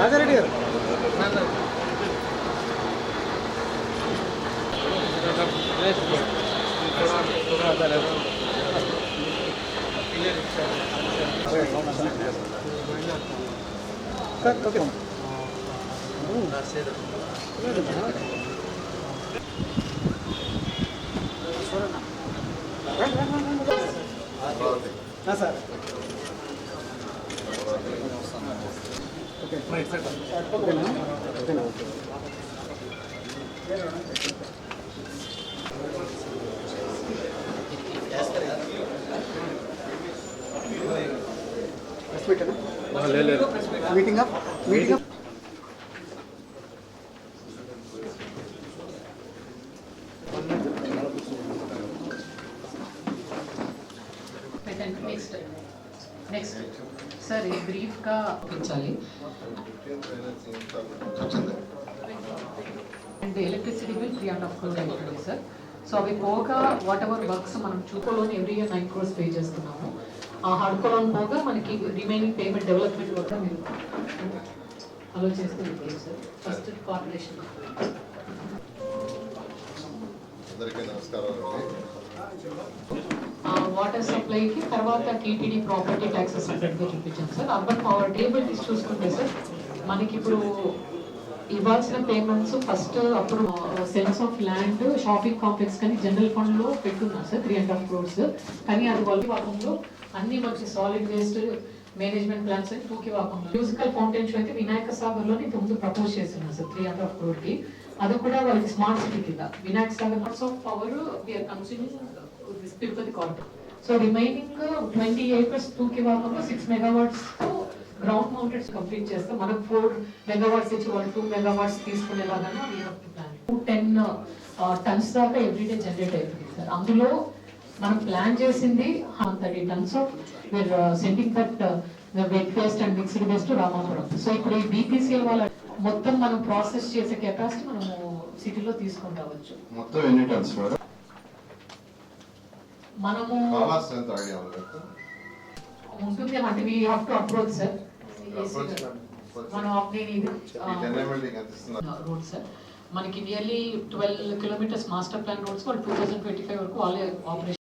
రాజారెడ్డి గారు okay sir meeting meeting next sir ఈ బ్రీఫ్గా ఇప్పించాలి అండ్ ఎలక్ట్రిసిటీ బిల్ 3.5 crore అవుతుంది సార్. సో అవి పోగా వాట్ ఎవర్ వర్క్స్ మనం చూకోలోని ఎవ్రీ ఇయర్ 9 crores పే చేస్తున్నాము. ఆ హడ్కోలోని పోగా మనకి రిమైనింగ్ పేమెంట్ డెవలప్మెంట్ వర్క్ మీరు అలో చేస్తూ ఉంటారు సార్. ఫస్ట్ కార్పొరేషన్ వాటర్ సప్లైకి తర్వాత టీటీడీ ప్రాపర్టీ ట్యాక్సెస్ సపరేట్గా చూపించాం సార్. అర్బన్ పవర్ టేబుల్ చూసుకుంటే సార్ మనకి ఇప్పుడు ఇవ్వాల్సిన పేమెంట్స్ ఫస్ట్ అప్పుడు sense of land shopping complex కానీ జనరల్ ఫండ్ లో పెట్టున్నాం సార్ 3.5 crores. కానీ అది వల్లివాకంలో అన్ని మంచి సాలిడ్ వేస్ట్ మేనేజ్మెంట్ ప్లాన్స్ అని తూకివాకంలో మ్యూజికల్ ఫౌంటైన్ షో అయితే వినాయక సాగర్ లోని ముందు ప్రపోజ్ చేస్తున్నాం సార్ 3.5 crore కి. అది కూడా వాళ్ళకి స్మార్ట్ సిటీ కింద Vinayaka Sagar lots of power we're consuming Tirupati corporate. So remaining 20 acres తూకివాకంలో 6 megawatts గ్రౌండ్ మౌంటెడ్స్ కంప్లీట్ చేస్తాం. మనకు 4 megawatts ఇచ్చి 2 megawatts తీసుకునేలాగా 10 tons దాకా ఎవ్రీడే జనరేట్ అవుతుంది సార్. అందులో మనం ప్లాన్ చేసింది 30 tons of we're sending that wet waste and mixed waste Ramapuram. So ఇప్పుడు ఈ బీపీసీఎల్ వాళ్ళ మొత్తం మనం ప్రాసెస్ చేసే కెపాసిటీ మనము సిటీలో తీసుకొని రావచ్చు. మొత్తం ఎన్ని టన్స్ మనము ఉంటుంది అంటే we have to approach sir. మనం రోడ్ సార్ మనకి nearly 12 kilometers master plan roads వాళ్ళు 2025 వరకు వాళ్ళే ఆపరేషన్